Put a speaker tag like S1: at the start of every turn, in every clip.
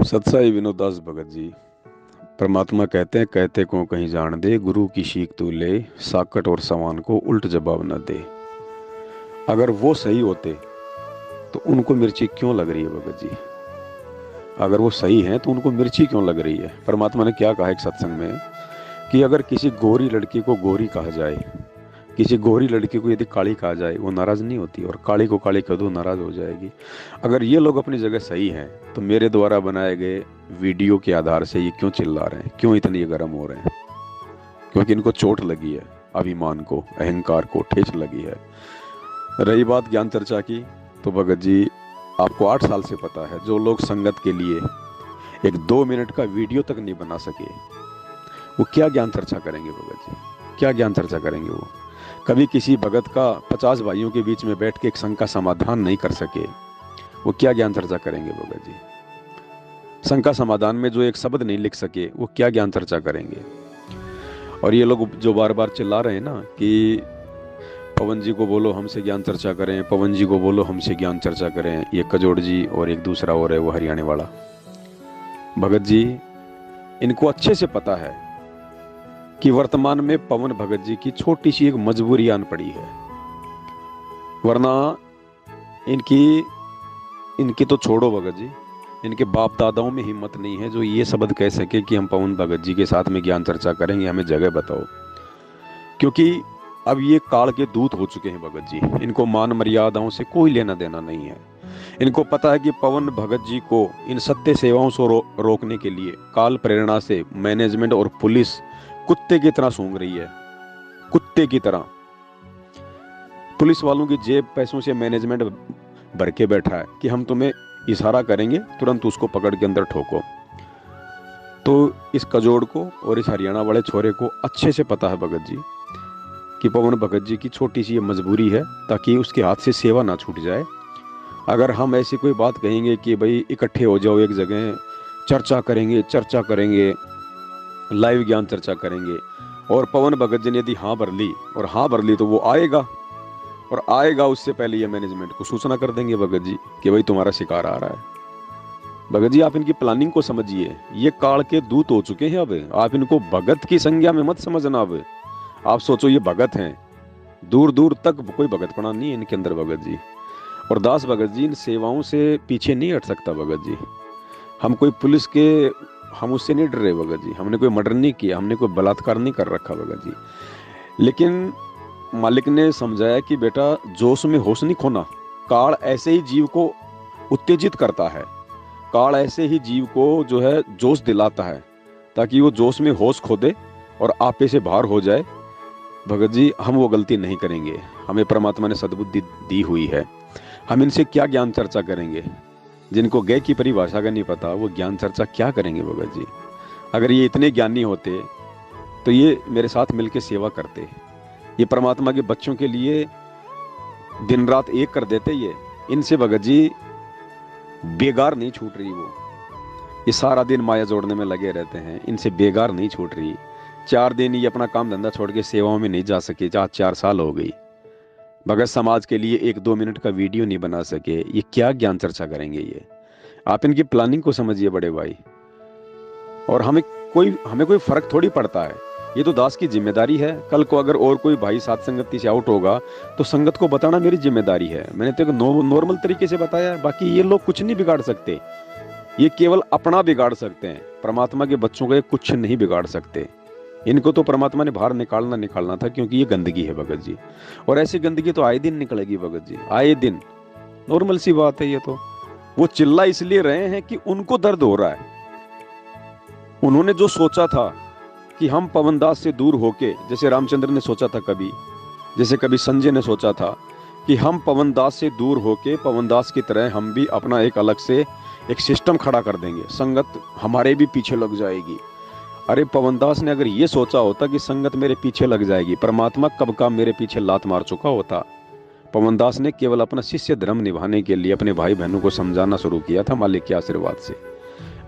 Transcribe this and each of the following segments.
S1: सत्साई विनोद दास भगत जी। परमात्मा कहते हैं, कहते को कहीं जान दे, गुरु की सीख तू ले, साकट और समान को उल्ट जवाब न दे। अगर वो सही होते तो उनको मिर्ची क्यों लग रही है भगत जी? अगर वो सही हैं तो उनको मिर्ची क्यों लग रही है? परमात्मा ने क्या कहा एक सत्संग में कि अगर किसी गोरी लड़की को गोरी कहा जाए, किसी गोरी लड़की को यदि काली कहा जाए, वो नाराज नहीं होती, और काली को काली कह दो नाराज हो जाएगी। अगर ये लोग अपनी जगह सही हैं तो मेरे द्वारा बनाए गए वीडियो के आधार से ये क्यों चिल्ला रहे हैं, क्यों इतने ये गर्म हो रहे हैं? क्योंकि इनको चोट लगी है, अभिमान को, अहंकार को ठेस लगी है। रही बात ज्ञान चर्चा की, तो भगत जी आपको 8 साल से पता है, जो लोग संगत के लिए एक 2 मिनट का वीडियो तक नहीं बना सके, वो क्या ज्ञान चर्चा करेंगे भगत जी? क्या ज्ञान चर्चा करेंगे? वो कभी किसी भगत का 50 भाइयों के बीच में बैठ के एक संघ का समाधान नहीं कर सके, वो क्या ज्ञान चर्चा करेंगे भगत जी? संघ का समाधान में जो एक शब्द नहीं लिख सके, वो क्या ज्ञान चर्चा करेंगे? और ये लोग जो बार बार चिल्ला रहे हैं ना कि पवन जी को बोलो हमसे ज्ञान चर्चा करें, पवन जी को बोलो हमसे ज्ञान चर्चा करें, ये कजोड़ जी और एक दूसरा और है वो हरियाणा वाला। भगत जी इनको अच्छे से पता है कि वर्तमान में पवन भगत जी की छोटी सी एक मजबूरी आन पड़ी है, वरना इनकी तो छोड़ो भगत जी, इनके बाप दादाओं में हिम्मत नहीं है जो ये शब्द कह सके कि हम पवन भगत जी के साथ में ज्ञान चर्चा करेंगे, हमें जगह बताओ। क्योंकि अब ये काल के दूत हो चुके हैं भगत जी, इनको मान मर्यादाओं से कोई लेना देना नहीं है। इनको पता है कि पवन भगत जी को इन सत्य सेवाओं से रोकने के लिए काल प्रेरणा से मैनेजमेंट और पुलिस कुत्ते की तरह सूंघ रही है, कुत्ते की तरह। पुलिस वालों की जेब पैसों से मैनेजमेंट भर के बैठा है कि हम तुम्हें इशारा करेंगे, तुरंत उसको पकड़ के अंदर ठोको। तो इस कजोड़ को और इस हरियाणा वाले छोरे को अच्छे से पता है भगत जी कि पवन भगत जी की छोटी सी ये मजबूरी है, ताकि उसके हाथ से सेवा ना छूट जाए। अगर हम ऐसी कोई बात कहेंगे कि भाई इकट्ठे हो जाओ एक जगह, चर्चा करेंगे, लाइव ज्ञान चर्चा करेंगे, और पवन भगत जी ने यदि हाँ भर ली तो वो आएगा, और आएगा उससे पहले ये मैनेजमेंट को सूचना कर देंगे भगत जी कि भाई तुम्हारा शिकार आ रहा है। भगत जी आप इनकी प्लानिंग को समझिए, ये काल के दूत हो चुके हैं। अब आप इनको भगत की संज्ञा में मत समझना। अब आप सोचो ये भगत हैं, दूर दूर तक कोई भगतपना नहीं है इनके अंदर भगत जी। और दास भगत जी इन सेवाओं से पीछे नहीं हट सकता भगत जी। हम कोई पुलिस के, हम उससे नहीं डर रहे भगत जी, हमने कोई मर्डर नहीं किया, हमने कोई बलात्कार नहीं कर रखा भगत जी। लेकिन मालिक ने समझाया कि बेटा जोश में होश नहीं खोना। काल ऐसे ही जीव को उत्तेजित करता है, काल ऐसे ही जीव को जो है जोश दिलाता है, ताकि वो जोश में होश खो दे और आपे से बाहर हो जाए। भगत जी हम वो गलती नहीं करेंगे, हमें परमात्मा ने सद्बुद्धि दी हुई है। हम इनसे क्या ज्ञान चर्चा करेंगे? जिनको गय की परिभाषा का नहीं पता, वो ज्ञान चर्चा क्या करेंगे भगत जी? अगर ये इतने ज्ञानी होते तो ये मेरे साथ मिलकर सेवा करते, ये परमात्मा के बच्चों के लिए दिन रात एक कर देते। ये इनसे भगत जी बेगार नहीं छूट रही, वो ये सारा दिन माया जोड़ने में लगे रहते हैं, इनसे बेगार नहीं छूट रही। 4 दिन ये अपना काम धंधा छोड़ के सेवाओं में नहीं जा सके, 4 साल हो गई। भगत समाज के लिए 1-2 मिनट का वीडियो नहीं बना सके, ये क्या ज्ञान चर्चा करेंगे? ये आप इनकी प्लानिंग को समझिए बड़े भाई। और हमें कोई फर्क थोड़ी पड़ता है, ये तो दास की जिम्मेदारी है। कल को अगर और कोई भाई साथ संगति से आउट होगा तो संगत को बताना मेरी जिम्मेदारी है। मैंने तो नॉर्मल तरीके से बताया, बाकी ये लोग कुछ नहीं बिगाड़ सकते, ये केवल अपना बिगाड़ सकते हैं। परमात्मा के बच्चों को कुछ नहीं बिगाड़ सकते। इनको तो परमात्मा ने बाहर निकालना था, क्योंकि ये गंदगी है भगत जी। और ऐसी गंदगी तो आए दिन निकलेगी भगत जी, आए दिन। नॉर्मल सी बात है ये तो। वो चिल्ला इसलिए रहे हैं कि उनको दर्द हो रहा है। उन्होंने जो सोचा था कि हम पवन दास से दूर होके, जैसे रामचंद्र ने सोचा था कभी, जैसे कभी संजय ने सोचा था कि हम पवन दास से दूर होके पवन दास की तरह हम भी अपना एक अलग से एक सिस्टम खड़ा कर देंगे, संगत हमारे भी पीछे लग जाएगी। अरे पवन दास ने अगर ये सोचा होता कि संगत मेरे पीछे लग जाएगी, परमात्मा कब का मेरे पीछे लात मार चुका होता। पवन दास ने केवल अपना शिष्य धर्म निभाने के लिए अपने भाई बहनों को समझाना शुरू किया था, मालिक के आशीर्वाद से।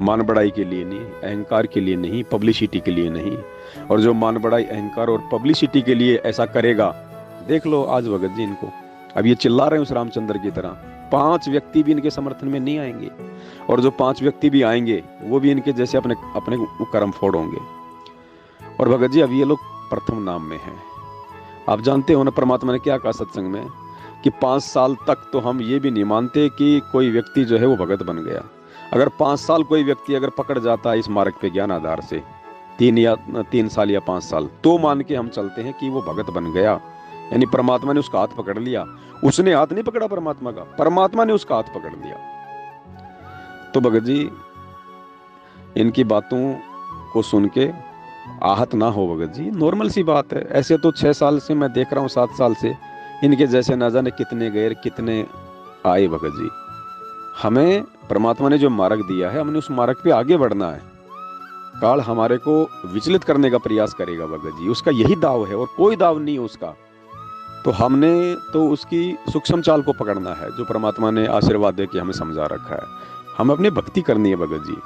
S1: मान बढ़ाई के लिए नहीं, अहंकार के लिए नहीं, पब्लिसिटी के लिए नहीं। और जो मान बढ़ाई, अहंकार और पब्लिसिटी के लिए ऐसा करेगा, देख लो आज भगत जी इनको। अब ये चिल्ला रहे हैं उस रामचंद्र की तरह 5 व्यक्ति भी इनके समर्थन में नहीं आएंगे, और जो 5 व्यक्ति भी आएंगे वो भी इनके जैसे अपने अपने कर्म फोड़ होंगे। और भगत जी अब ये लोग प्रथम नाम में हैं। आप जानते हो ना परमात्मा ने क्या कहा सत्संग में कि 5 साल तक तो हम ये भी नहीं मानते कि कोई व्यक्ति जो है वो भगत बन गया। अगर 5 साल कोई व्यक्ति अगर पकड़ जाता है इस मार्ग पे ज्ञान आधार से 3 साल या 5 साल, तो मान के हम चलते हैं कि वो भगत बन गया, यानी परमात्मा ने उसका हाथ पकड़ लिया। उसने हाथ नहीं पकड़ा परमात्मा का, परमात्मा ने उसका हाथ पकड़ लिया। तो भगत जी इनकी बातों को सुन के आहत ना हो भगत जी, नॉर्मल सी बात है। ऐसे तो 6 साल से मैं देख रहा हूँ, 7 साल से इनके जैसे ना जाने कितने गए कितने आए भगत जी। हमें परमात्मा ने जो मार्ग दिया है हमने उस मार्ग पे आगे बढ़ना है। काल हमारे को विचलित करने का प्रयास करेगा भगत जी, उसका यही दाव है और कोई दाव नहीं है उसका। तो हमने तो उसकी सूक्ष्म चाल को पकड़ना है जो परमात्मा ने आशीर्वाद दे के हमें समझा रखा है। हमें अपनी भक्ति करनी है भगत जी।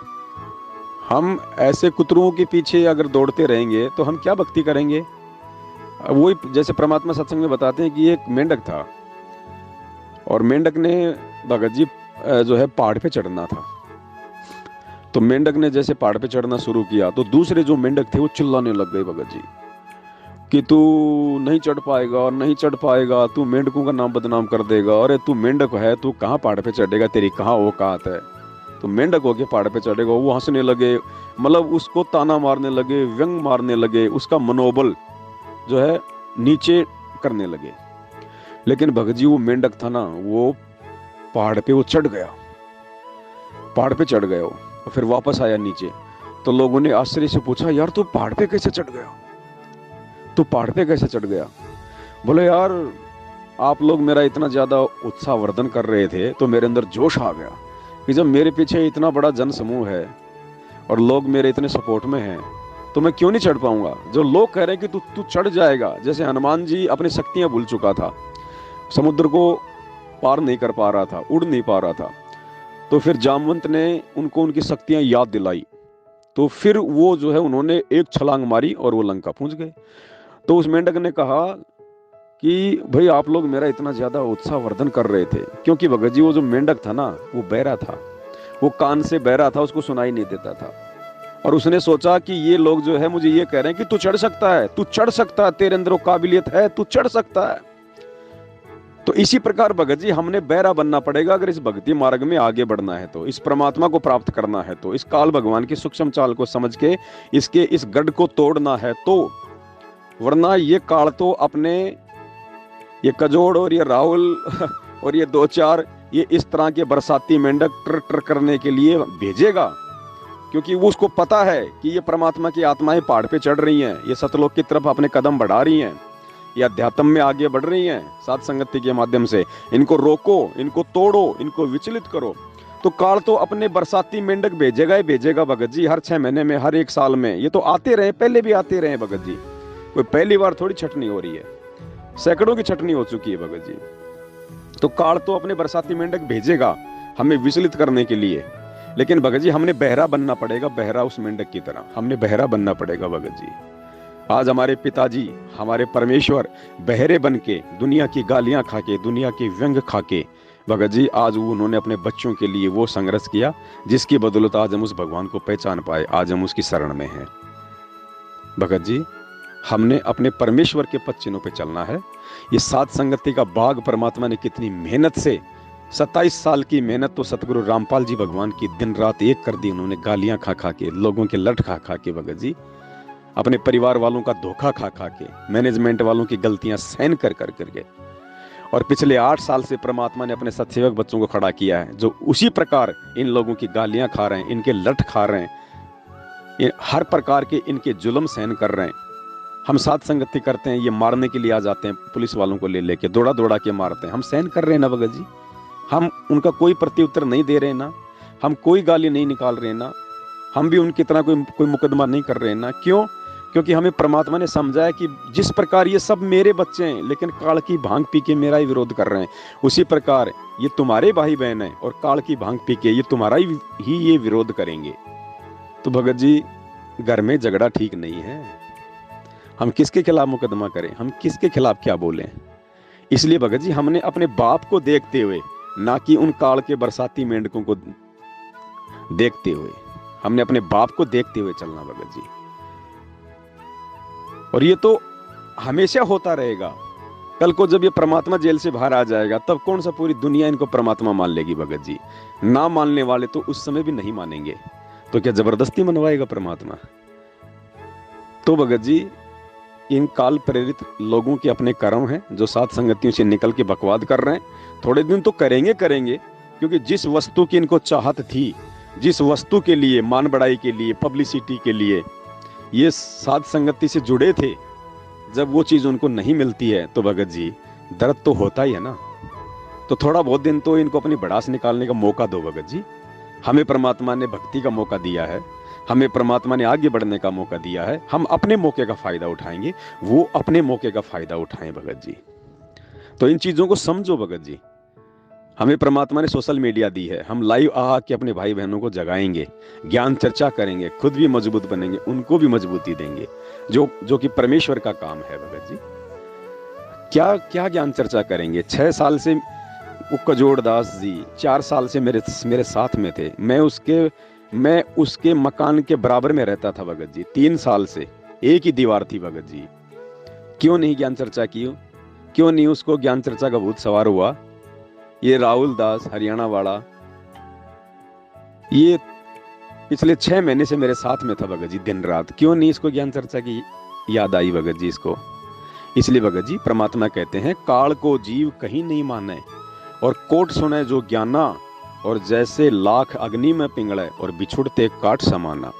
S1: हम ऐसे कुतरों के पीछे अगर दौड़ते रहेंगे तो हम क्या भक्ति करेंगे। वही जैसे परमात्मा सत्संग में बताते हैं कि एक मेंढक था और मेंढक ने भगत जी जो है पहाड़ पे चढ़ना था। तो मेंढक ने जैसे पहाड़ पे चढ़ना शुरू किया तो दूसरे जो मेंढक थे वो चिल्लाने लग गए भगत जी कि तू नहीं चढ़ पाएगा और नहीं चढ़ पाएगा, तू मेंढकों का नाम बदनाम कर देगा, अरे तू मेंढक है, तू कहाँ पहाड़ पे चढ़ेगा, तेरी कहाँ औकात है। तो मेंढक होके पहाड़ पे चढ़ेगा। वो हंसने लगे, मतलब उसको ताना मारने लगे, व्यंग मारने लगे, उसका मनोबल जो है नीचे करने लगे। लेकिन भगत जी वो मेंढक था ना, वो पहाड़ पे वो चढ़ गया, पहाड़ पे चढ़ गया और फिर वापस आया नीचे। तो लोगों ने आश्चर्य से पूछा, यार तू पहाड़ पे कैसे चढ़ गया, तू पहाड़ पे कैसे चढ़ गया। बोले यार आप लोग मेरा इतना ज्यादा उत्साह वर्धन कर रहे थे तो मेरे अंदर जोश आ गया कि जब मेरे पीछे इतना बड़ा जन समूह है और लोग मेरे इतने सपोर्ट में हैं तो मैं क्यों नहीं चढ़ पाऊंगा। जो लोग कह रहे हैं कि तू चढ़ जाएगा, जैसे हनुमान जी अपनी शक्तियां भूल चुका था, समुद्र को पार नहीं कर पा रहा था, उड़ नहीं पा रहा था, तो फिर जामवंत ने उनको उनकी शक्तियां याद दिलाई, तो फिर वो जो है उन्होंने एक छलांग मारी और वो लंका पहुंच गए। तो उस मेंढक ने कहा कि भाई आप लोग मेरा इतना ज्यादा उत्साह वर्धन कर रहे थे, क्योंकि भगत जी वो जो मेंढक था ना वो बहरा था, वो कान से बहरा था, उसको सुनाई नहीं देता था। और उसने सोचा कि ये लोग जो है मुझे ये कह रहे हैं कि तू चढ़ सकता है, तू चढ़ सकता है, तेरे अंदर वो काबिलियत है, तू चढ़ सकता है। तो इसी प्रकार भगत जी हमने बहरा बनना पड़ेगा अगर इस भक्ति मार्ग में आगे बढ़ना है, तो इस परमात्मा को प्राप्त करना है, तो इस काल भगवान की सूक्ष्म चाल को समझ के इसके इस गढ़ को तोड़ना है। तो वरना ये काल तो अपने ये कजोड़ और ये राहुल और ये 2-4 ये इस तरह के बरसाती मेंढक ट्र ट्र करने के लिए भेजेगा, क्योंकि वो उसको पता है कि ये परमात्मा की आत्माएं पहाड़ पे चढ़ रही हैं, ये सतलोक की तरफ अपने कदम बढ़ा रही हैं, ये अध्यात्म में आगे बढ़ रही हैं साथ संगति के माध्यम से। इनको रोको, इनको तोड़ो, इनको विचलित करो। तो काल तो अपने बरसाती मेंढक भेजेगा ही भेजेगा भगत जी, हर 6 महीने में, हर 1 साल में। ये तो आते रहे, पहले भी आते रहे भगत जी, कोई पहली बार थोड़ी छटनी हो रही है, सैकड़ों की छटनी हो चुकी है भगत जी। तो काल तो अपने बरसाती मेंढक भेजेगा हमें विचलित करने के लिए, लेकिन भगत जी हमने बहरा बनना पड़ेगा, बहरा उस मेंढक की तरह हमने बहरा बनना पड़ेगा भगत जी। आज हमारे पिताजी, हमारे परमेश्वर बहरे बन के, दुनिया की गालियां खा के, दुनिया के व्यंग खा के भगत जी आज उन्होंने अपने बच्चों के लिए वो संघर्ष किया जिसकी बदौलत आज हम उस भगवान को पहचान पाए, आज हम उसकी शरण में हैं। भगत जी हमने अपने परमेश्वर के पद चिन्हों पे चलना है। ये सात संगति का बाग परमात्मा ने कितनी मेहनत से, 27 साल की मेहनत तो सतगुरु रामपाल जी भगवान की दिन रात एक कर दी उन्होंने, गालियां खा खा के, लोगों के लट खा खा के भगत जी, अपने परिवार वालों का धोखा खा खा के, मैनेजमेंट वालों की गलतियां सहन कर कर करके। और पिछले 8 साल से परमात्मा ने अपने सत्सेवक बच्चों को खड़ा किया है जो उसी प्रकार इन लोगों की गालियां खा रहे हैं, इनके लट खा रहे हैं, हर प्रकार के इनके जुल्म सहन कर रहे हैं। हम साथ संगति करते हैं, ये मारने के लिए आ जाते हैं, पुलिस वालों को ले लेके दौड़ा दौड़ा के मारते हैं, हम सहन कर रहे हैं ना भगत जी, हम उनका कोई प्रत्युत्तर नहीं दे रहे हैं ना, हम कोई गाली नहीं निकाल रहे हैं ना, हम भी उनकी तरह कोई मुकदमा नहीं कर रहे हैं ना। क्यों? क्योंकि हमें परमात्मा ने समझाया कि जिस प्रकार ये सब मेरे बच्चे हैं लेकिन काल की भांग पी के मेरा ही विरोध कर रहे हैं, उसी प्रकार ये तुम्हारे भाई बहन हैं और काल की भांग पी के ये तुम्हारा ही ये विरोध करेंगे। तो भगत जी घर में झगड़ा ठीक नहीं है, हम किसके खिलाफ मुकदमा करें, हम किसके खिलाफ क्या बोलें। इसलिए भगत जी हमने अपने बाप को देखते हुए ना कि उन काल के बरसाती मेंढकों को देखते हुए। हमने अपने बाप को देखते हुए चलना भगत जी, और ये तो हमेशा होता रहेगा। कल को जब ये परमात्मा जेल से बाहर आ जाएगा तब कौन सा पूरी दुनिया इनको परमात्मा मान लेगी भगत जी? ना मानने वाले तो उस समय भी नहीं मानेंगे, तो क्या जबरदस्ती मनवाएगा परमात्मा? तो भगत जी, इन काल प्रेरित लोगों के अपने कर्म हैं जो सात संगतियों से निकल के बकवाद कर रहे हैं। थोड़े दिन तो करेंगे, क्योंकि जिस वस्तु की इनको चाहत थी, जिस वस्तु के लिए, मान बढ़ाई के लिए, पब्लिसिटी के लिए ये सात संगति से जुड़े थे, जब वो चीज उनको नहीं मिलती है तो भगत जी दर्द तो होता ही है ना। तो थोड़ा बहुत दिन तो इनको अपनी भड़ास निकालने का मौका दो भगत जी। हमें परमात्मा ने भक्ति का मौका दिया है, हमें परमात्मा ने आगे बढ़ने का मौका दिया है। हम अपने मौके का फायदा उठाएंगे, वो अपने मौके का फायदा उठाएं भगत जी। तो इन चीजों को समझो भगत जी। हमें परमात्मा ने सोशल मीडिया दी है, हम लाइव आ के अपने भाई बहनों को जगाएंगे, ज्ञान चर्चा करेंगे, खुद भी मजबूत बनेंगे, उनको भी मजबूती देंगे, जो कि परमेश्वर का काम है भगत जी। क्या क्या ज्ञान चर्चा करेंगे? 6 साल से कजोड़ दास जी 4 साल से मेरे साथ में थे। मैं उसके मकान के बराबर में रहता था भगत जी। 3 साल से एक ही दीवार थी भगत जी। क्यों नहीं ज्ञान चर्चा की? क्यों नहीं उसको ज्ञान चर्चा का भूत सवार हुआ? ये राहुल दास हरियाणा वाला, ये पिछले 6 महीने से मेरे साथ में था भगत जी, दिन रात। क्यों नहीं इसको ज्ञान चर्चा की याद आई भगत जी इसको? इसलिए भगत जी परमात्मा कहते हैं, काल को जीव कहीं नहीं माने और कोट सुने जो ज्ञाना, और जैसे लाख अग्नि में पिंगले और बिछुड़ते काट समाना।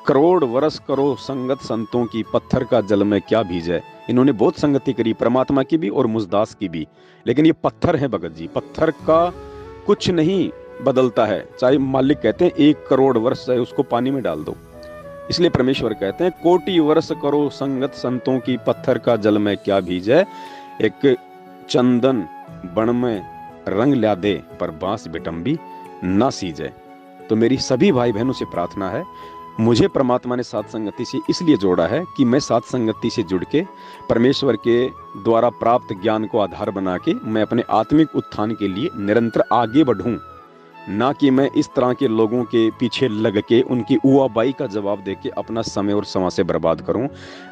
S1: करोड़ वर्ष करो संगत संतों की, पत्थर का जल में क्या भीजे। इन्होंने बहुत संगति करी, परमात्मा की भी और मुसदास की भी, लेकिन ये पत्थर है भगत जी। पत्थर का कुछ नहीं बदलता है, चाहे मालिक कहते हैं 1 करोड़ वर्ष चाहे उसको पानी में डाल दो। इसलिए परमेश्वर कहते हैं, कोटि वर्ष करो संगत संतों की, पत्थर का जल में क्या भीजे। एक चंदन बण में रंग ला दे, पर बांस बिटंबी ना सीजे। तो मेरी सभी भाई बहनों से प्रार्थना है, मुझे परमात्मा ने सात संगति से इसलिए जोड़ा है कि मैं सात संगति से जुड़ के परमेश्वर के द्वारा प्राप्त ज्ञान को आधार बना के मैं अपने आत्मिक उत्थान के लिए निरंतर आगे बढ़ूं, ना कि मैं इस तरह के लोगों के पीछे लग के उनकी उआबाई का जवाब दे के अपना समय और समय से बर्बाद करूं।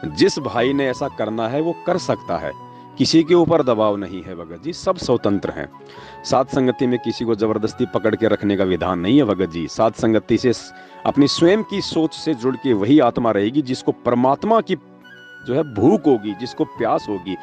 S1: जिस भाई ने ऐसा करना है वो कर सकता है, किसी के ऊपर दबाव नहीं है भगत जी, सब स्वतंत्र हैं। सात संगति में किसी को जबरदस्ती पकड़ के रखने का विधान नहीं है भगत जी। सात संगति से अपनी स्वयं की सोच से जुड़ के वही आत्मा रहेगी जिसको परमात्मा की जो है भूख होगी, जिसको प्यास होगी।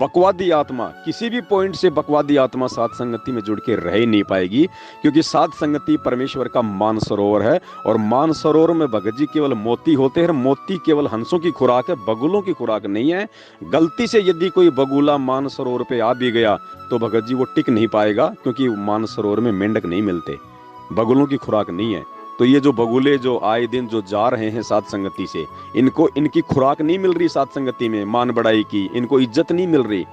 S1: बकवादी आत्मा, किसी भी पॉइंट से बकवादी आत्मा सात संगति में जुड़ के रह ही नहीं पाएगी, क्योंकि सात संगति परमेश्वर का मानसरोवर है, और मानसरोवर में भगत जी केवल मोती होते हैं। मोती केवल हंसों की खुराक है, बगुलों की खुराक नहीं है। गलती से यदि कोई बगुला मानसरोवर पे आ भी गया तो भगत जी वो टिक नहीं पाएगा, क्योंकि मानसरोवर में मेंढक नहीं मिलते, बगुलों की खुराक नहीं है। तो ये जो बगुले जो आए दिन जो जा रहे हैं सात संगति से, इनको इनकी खुराक नहीं मिल रही सात संगति में, मान बढ़ाई की, इनको इज्जत नहीं मिल रही।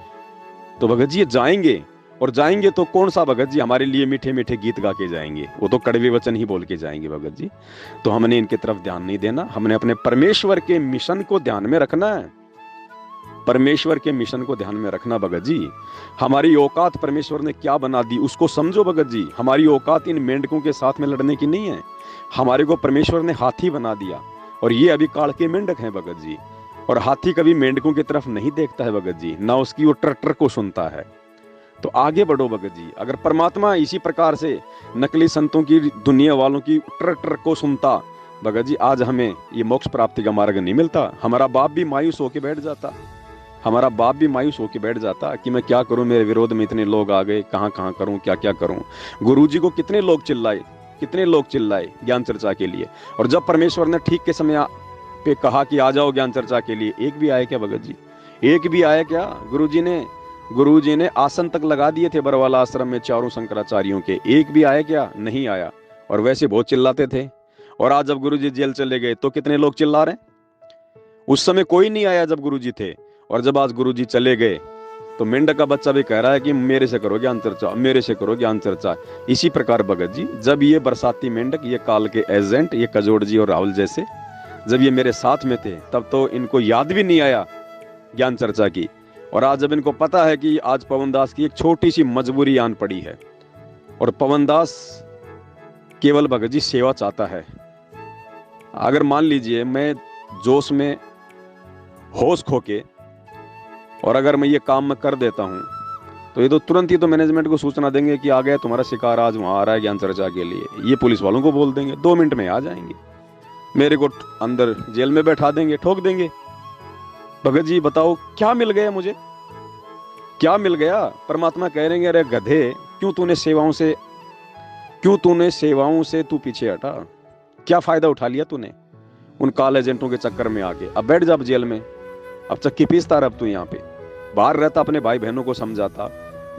S1: तो भगत जी ये जाएंगे, और जाएंगे तो कौन सा भगत जी हमारे लिए मीठे मीठे गीत गा के जाएंगे, वो तो कड़वे वचन ही बोल के जाएंगे भगत जी। तो हमने इनके तरफ ध्यान नहीं देना, हमने अपने परमेश्वर के मिशन को ध्यान में रखना है। परमेश्वर के मिशन को ध्यान में रखना भगत जी। हमारी औकात परमेश्वर ने क्या बना दी उसको समझो भगत जी। हमारी औकात इन मेंढकों के साथ में लड़ने की नहीं है। हमारे को परमेश्वर ने हाथी बना दिया, और ये अभी काल के मेंढक हैं भगत जी। और हाथी कभी मेंढकों की तरफ नहीं देखता है भगत जी, ना उसकी वो ट्रैक्टर को सुनता है। तो आगे बढ़ो भगत जी। अगर परमात्मा इसी प्रकार से नकली संतों की, दुनिया वालों की ट्रैक्टर को सुनता भगत जी, आज हमें ये मोक्ष प्राप्ति का मार्ग नहीं मिलता। हमारा बाप भी मायूस होकर बैठ जाता, हमारा बाप भी मायूस होकर बैठ जाता कि मैं क्या करूं, मेरे विरोध में इतने लोग आ गए, कहां कहां करूं, क्या क्या करूं। गुरुजी को कितने लोग चिल्लाए ज्ञान चर्चा के लिए, और जब परमेश्वर ने ठीक के समय पे कहा कि आ जाओ ज्ञान चर्चा के लिए, एक भी आया क्या भगत जी? एक भी आया क्या? गुरुजी ने आसन तक लगा दिए थे बरवाला आश्रम में चारों शंकराचार्यों के, एक भी आया क्या? नहीं आया। और वैसे बहुत चिल्लाते थे। और आज जब गुरुजी जेल चले गए तो कितने लोग चिल्ला रहे? उस समय कोई नहीं आया जब गुरुजी थे, और जब आज गुरुजी चले गए तो मेंढक का बच्चा भी कह रहा है कि मेरे से करो ज्ञान चर्चा, मेरे से करो ज्ञान चर्चा। इसी प्रकार भगत जी, जब ये बरसाती मेंढक, ये काल के एजेंट, ये कजोड़ जी और राहुल जैसे, जब ये मेरे साथ में थे तब तो इनको याद भी नहीं आया ज्ञान चर्चा की। और आज जब इनको पता है कि आज पवन दास की एक छोटी सी मजबूरी आन पड़ी है, और पवनदास केवल भगत जी सेवा चाहता है। अगर मान लीजिए मैं जोश में होश खो के और अगर मैं ये काम मैं कर देता हूँ तो ये तो तुरंत ही तो मैनेजमेंट को सूचना देंगे कि आ गया तुम्हारा शिकार, आज वहां आ रहा है ज्ञान चर्चा के लिए। ये पुलिस वालों को बोल देंगे, 2 मिनट में आ जाएंगे, मेरे को अंदर जेल में बैठा देंगे, ठोक देंगे। भगत जी बताओ क्या मिल गया मुझे, क्या मिल गया? परमात्मा कह रहे हैं अरे गधे, क्यों तूने सेवाओं से तू पीछे हटा? क्या फायदा उठा लिया तूने उन काल एजेंटों के चक्कर में आके? अब बैठ जा जेल में, अब चक्की पीसता रह। अब तू यहाँ पे बाहर रहता, अपने भाई बहनों को समझाता,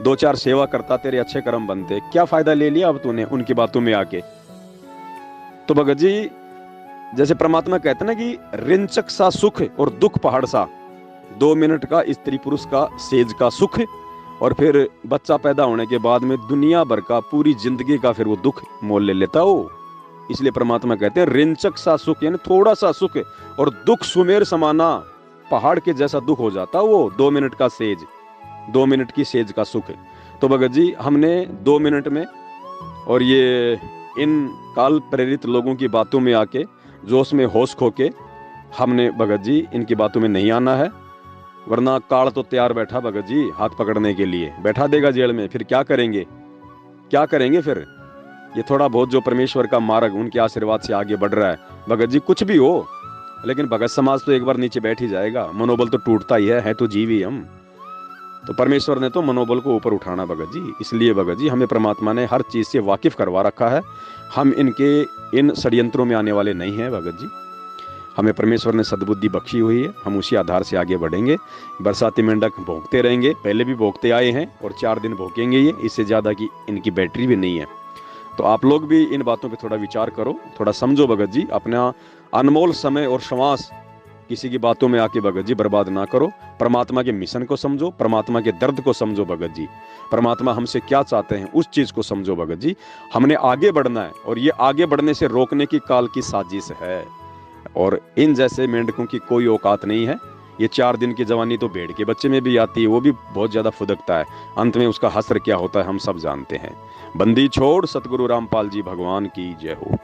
S1: 2-4 सेवा करता, तेरे अच्छे कर्म बनते। क्या फायदा ले लिया अब तूने उनकी बातों में आके? तो भगत जी जैसे परमात्मा कहते ना कि रिंचक सा सुख और दुख पहाड़ सा, 2 मिनट का स्त्री पुरुष का सेज का सुख और फिर बच्चा पैदा होने के बाद में दुनिया भर का, पूरी जिंदगी का फिर वो दुख मोल ले लेता हो। इसलिए परमात्मा कहते हैं रिंचक सा सुख यानी थोड़ा सा सुख और दुख सुमेर समाना, पहाड़ के जैसा दुख हो जाता वो 2 मिनट का सेज, 2 मिनट की सेज का सुख। तो भगत जी हमने 2 मिनट में और ये इन काल प्रेरित लोगों की बातों में आके जोश में होश खो के हमने भगत जी इनकी बातों में नहीं आना है, वरना काल तो तैयार बैठा भगत जी हाथ पकड़ने के लिए, बैठा देगा जेल में। फिर क्या करेंगे, क्या करेंगे फिर? ये थोड़ा बहुत जो परमेश्वर का मार्ग उनके आशीर्वाद से आगे बढ़ रहा है भगत जी, कुछ भी हो, लेकिन भगत समाज तो एक बार नीचे बैठ ही जाएगा, मनोबल तो टूटता ही है तो जीव ही हम। तो परमेश्वर ने तो मनोबल को ऊपर उठाना भगत जी। इसलिए भगत जी हमें परमात्मा ने हर चीज से वाकिफ करवा रखा है, हम इन षड्यंत्रों में आने वाले नहीं हैं भगत जी। हमें परमेश्वर ने सद्बुद्धि बख्शी हुई है, हम उसी आधार से आगे बढ़ेंगे। बरसाती मेंढक भौंकते रहेंगे, पहले भी भौंकते आए हैं और 4 दिन भौंकेंगे ये, इससे ज़्यादा की इनकी बैटरी भी नहीं है। तो आप लोग भी इन बातों पे थोड़ा विचार करो, थोड़ा समझो भगत जी, अपना अनमोल समय और श्वास किसी की बातों में आके भगत जी बर्बाद ना करो। परमात्मा के मिशन को समझो, परमात्मा के दर्द को समझो भगत जी, परमात्मा हमसे क्या चाहते हैं उस चीज को समझो भगत जी। हमने आगे बढ़ना है और ये आगे बढ़ने से रोकने की काल की साजिश है, और इन जैसे मेंढकों की कोई औकात नहीं है। ये 4 दिन की जवानी तो भेड़ के बच्चे में भी आती है, वो भी बहुत ज्यादा फुदकता है, अंत में उसका हश्र क्या होता है हम सब जानते हैं। बंदी छोड़ सतगुरु रामपाल जी भगवान की जय हो।